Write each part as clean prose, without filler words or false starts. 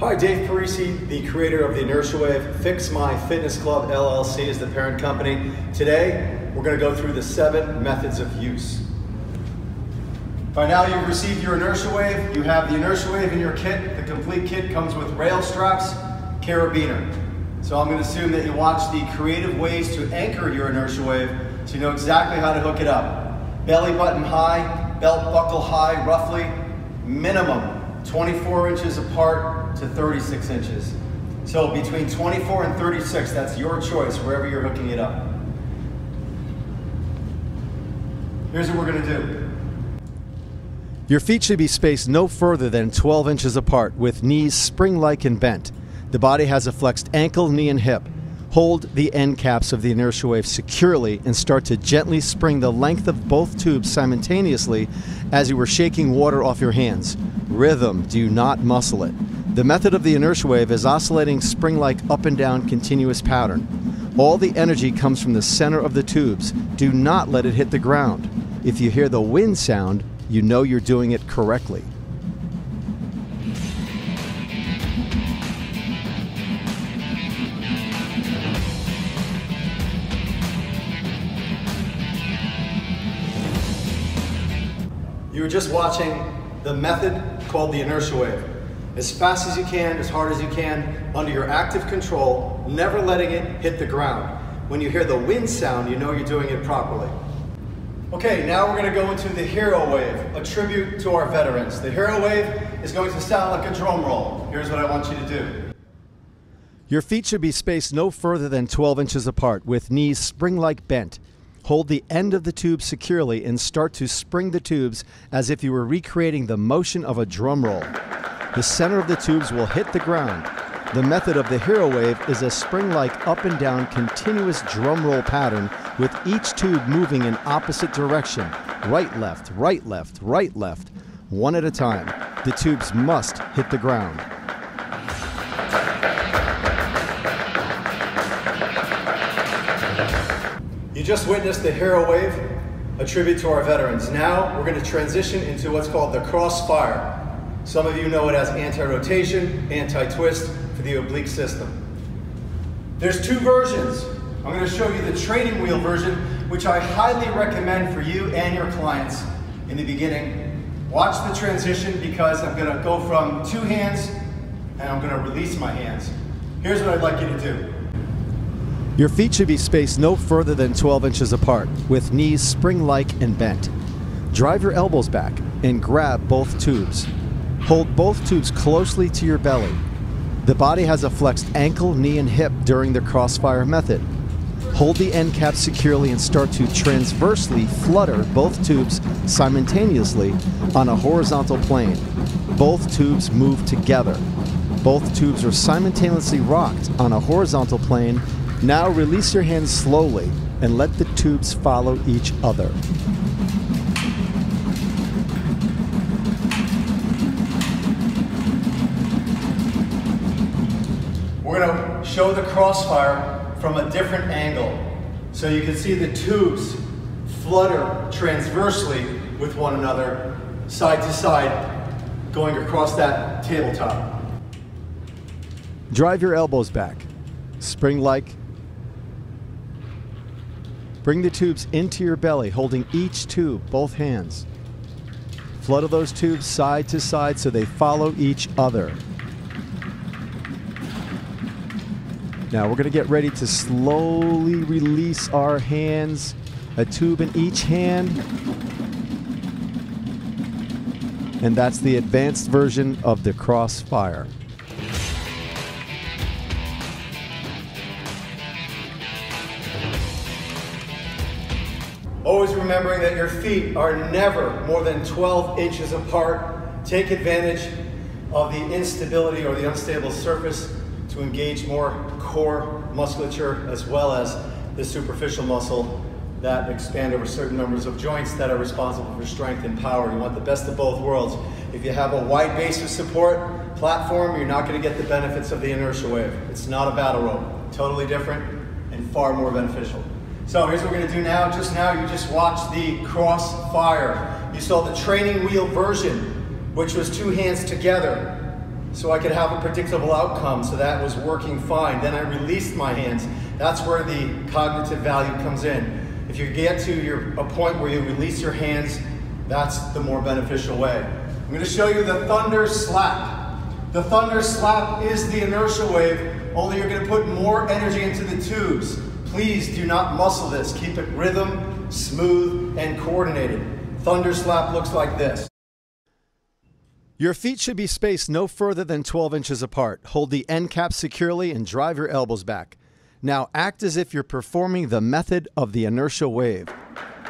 Hi, Dave Perisso, the creator of the Inertia Wave. Fix My Fitness Club LLC is the parent company. Today, we're going to go through the 7 methods of use. By now, you've received your Inertia Wave. You have the Inertia Wave in your kit. The complete kit comes with rail straps, carabiner. So I'm going to assume that you watch the creative ways to anchor your Inertia Wave so you know exactly how to hook it up. Belly button high, belt buckle high, roughly minimum 24 inches apart to 36 inches. So between 24 and 36, that's your choice, wherever you're hooking it up. Here's what we're going to do. Your feet should be spaced no further than 12 inches apart, with knees spring-like and bent. The body has a flexed ankle, knee, and hip. Hold the end caps of the Inertia Wave securely and start to gently spring the length of both tubes simultaneously as you were shaking water off your hands. Rhythm, do not muscle it. The method of the Inertia Wave is oscillating spring-like up and down continuous pattern. All the energy comes from the center of the tubes. Do not let it hit the ground. If you hear the wind sound, you know you're doing it correctly. You were just watching the method called the Inertia Wave. As fast as you can, as hard as you can, under your active control, never letting it hit the ground. When you hear the wind sound, you know you're doing it properly. Okay, now we're going to go into the Hero Wave, a tribute to our veterans. The Hero Wave is going to sound like a drum roll. Here's what I want you to do. Your feet should be spaced no further than 12 inches apart, with knees spring-like bent. Hold the end of the tube securely and start to spring the tubes as if you were recreating the motion of a drum roll. The center of the tubes will hit the ground. The method of the Hero Wave is a spring-like up and down continuous drum roll pattern, with each tube moving in opposite direction. Right, left, right, left, right, left. One at a time. The tubes must hit the ground. You just witnessed the Hero Wave, a tribute to our veterans. Now we're going to transition into what's called the Crossfire. Some of you know it as anti-rotation, anti-twist for the oblique system. There's 2 versions. I'm going to show you the training wheel version, which I highly recommend for you and your clients in the beginning. Watch the transition because I'm going to go from 2 hands and I'm going to release my hands. Here's what I'd like you to do. Your feet should be spaced no further than 12 inches apart, with knees spring-like and bent. Drive your elbows back and grab both tubes. Hold both tubes closely to your belly. The body has a flexed ankle, knee, and hip during the Crossfire method. Hold the end cap securely and start to transversely flutter both tubes simultaneously on a horizontal plane. Both tubes move together. Both tubes are simultaneously rocked on a horizontal plane. Now release your hands slowly and let the tubes follow each other. We're going to show the Crossfire from a different angle. So you can see the tubes flutter transversely with one another, side to side, going across that tabletop. Drive your elbows back. Spring-like. Bring the tubes into your belly, holding each tube, both hands. Flutter those tubes side to side so they follow each other. Now we're going to get ready to slowly release our hands, a tube in each hand. And that's the advanced version of the Crossfire. Always remembering that your feet are never more than 12 inches apart. Take advantage of the instability or the unstable surface to engage more core musculature as well as the superficial muscle that expand over certain numbers of joints that are responsible for strength and power. You want the best of both worlds. If you have a wide base of support platform, you're not going to get the benefits of the Inertia Wave. It's not a battle rope. Totally different and far more beneficial. So here's what we're going to do now. Just now you just watched the Crossfire. You saw the training wheel version, which was 2 hands together. so I could have a predictable outcome, so that was working fine. Then I released my hands. That's where the cognitive value comes in. If you get to a point where you release your hands, that's the more beneficial way. I'm going to show you the thunder slap. The thunder slap is the inertia wave, only you're going to put more energy into the tubes. Please do not muscle this. Keep it rhythm, smooth, and coordinated. Thunder slap looks like this. Your feet should be spaced no further than 12 inches apart. Hold the end cap securely and drive your elbows back. Now act as if you're performing the method of the inertia wave.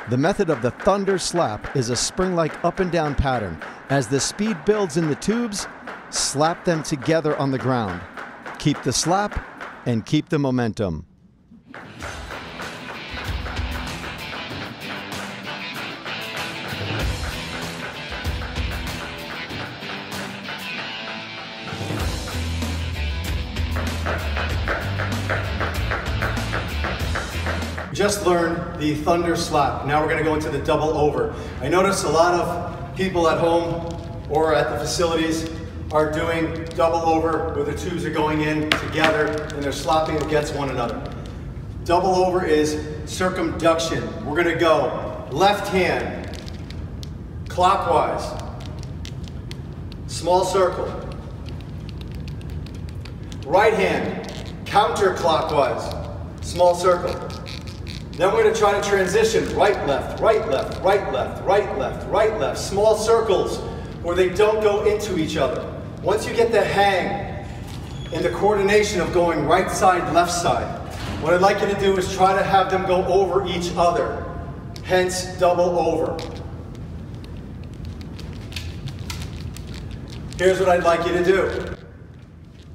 The method of the thunder slap is a spring-like up and down pattern. As the speed builds in the tubes, slap them together on the ground. Keep the slap and keep the momentum. Just learned the thunder slap. Now we're going to go into the double over. I notice a lot of people at home or at the facilities are doing double over where the tubes are going in together and they're slapping against one another. Double over is circumduction. We're going to go left hand clockwise, small circle. Right hand counterclockwise, small circle. Then we're going to try to transition right, left, right, left, right, left, right, left, right, left. Small circles where they don't go into each other. Once you get the hang and the coordination of going right side, left side, what I'd like you to do is try to have them go over each other. Hence, double over. Here's what I'd like you to do.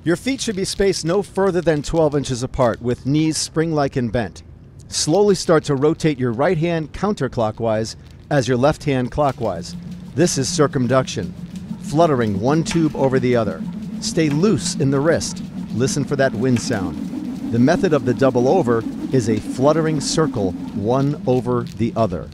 Your feet should be spaced no further than 12 inches apart with knees spring-like and bent. Slowly start to rotate your right hand counterclockwise as your left hand clockwise. This is circumduction, fluttering one tube over the other. Stay loose in the wrist. Listen for that wind sound. The method of the double over is a fluttering circle, one over the other.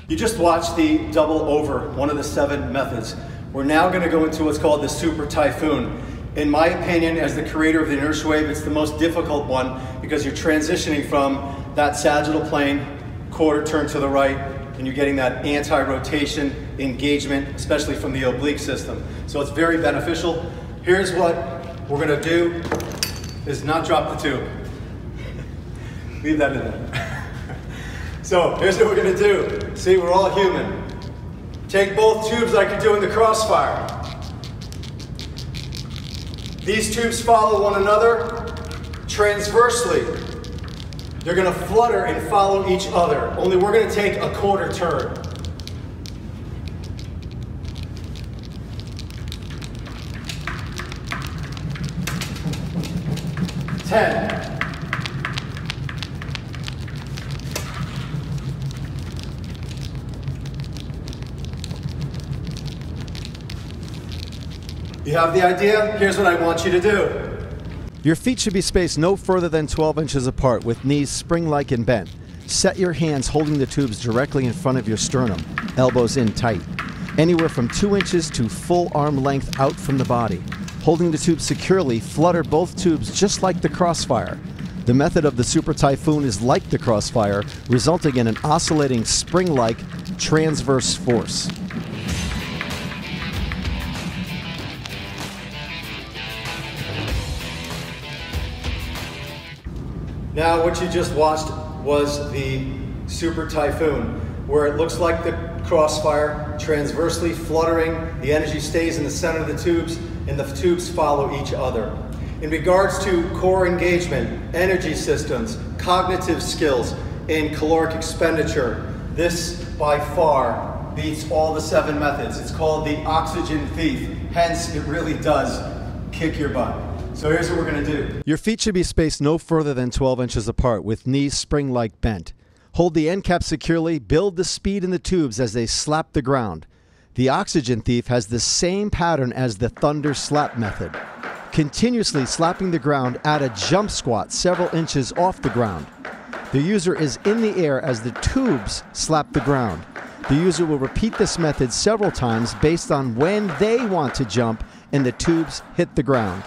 You just watched the double over, one of the 7 methods. We're now going to go into what's called the Super Typhoon. In my opinion, as the creator of the inertia wave, it's the most difficult one because you're transitioning from that sagittal plane, quarter turn to the right, and you're getting that anti-rotation engagement, especially from the oblique system. So it's very beneficial. Here's what we're going to do, is not drop the tube. Leave that in there. So here's what we're going to do. See, we're all human. Take both tubes like you do in the Crossfire. These tubes follow one another transversely. They're going to flutter and follow each other, only we're going to take a quarter turn. Ten. You have the idea? Here's what I want you to do. Your feet should be spaced no further than 12 inches apart with knees spring-like and bent. Set your hands holding the tubes directly in front of your sternum, elbows in tight. Anywhere from 2 inches to full arm length out from the body. Holding the tube securely, flutter both tubes just like the Crossfire. The method of the Super Typhoon is like the Crossfire, resulting in an oscillating spring-like transverse force. Now what you just watched was the Super Typhoon, where it looks like the Crossfire, transversely fluttering, the energy stays in the center of the tubes, and the tubes follow each other. In regards to core engagement, energy systems, cognitive skills, and caloric expenditure, this by far beats all the 7 methods. It's called the oxygen thief, hence it really does kick your butt. So here's what we're going to do. Your feet should be spaced no further than 12 inches apart with knees spring-like bent. Hold the end cap securely, build the speed in the tubes as they slap the ground. The oxygen thief has the same pattern as the thunder slap method. Continuously slapping the ground at a jump squat several inches off the ground. The user is in the air as the tubes slap the ground. The user will repeat this method several times based on when they want to jump and the tubes hit the ground.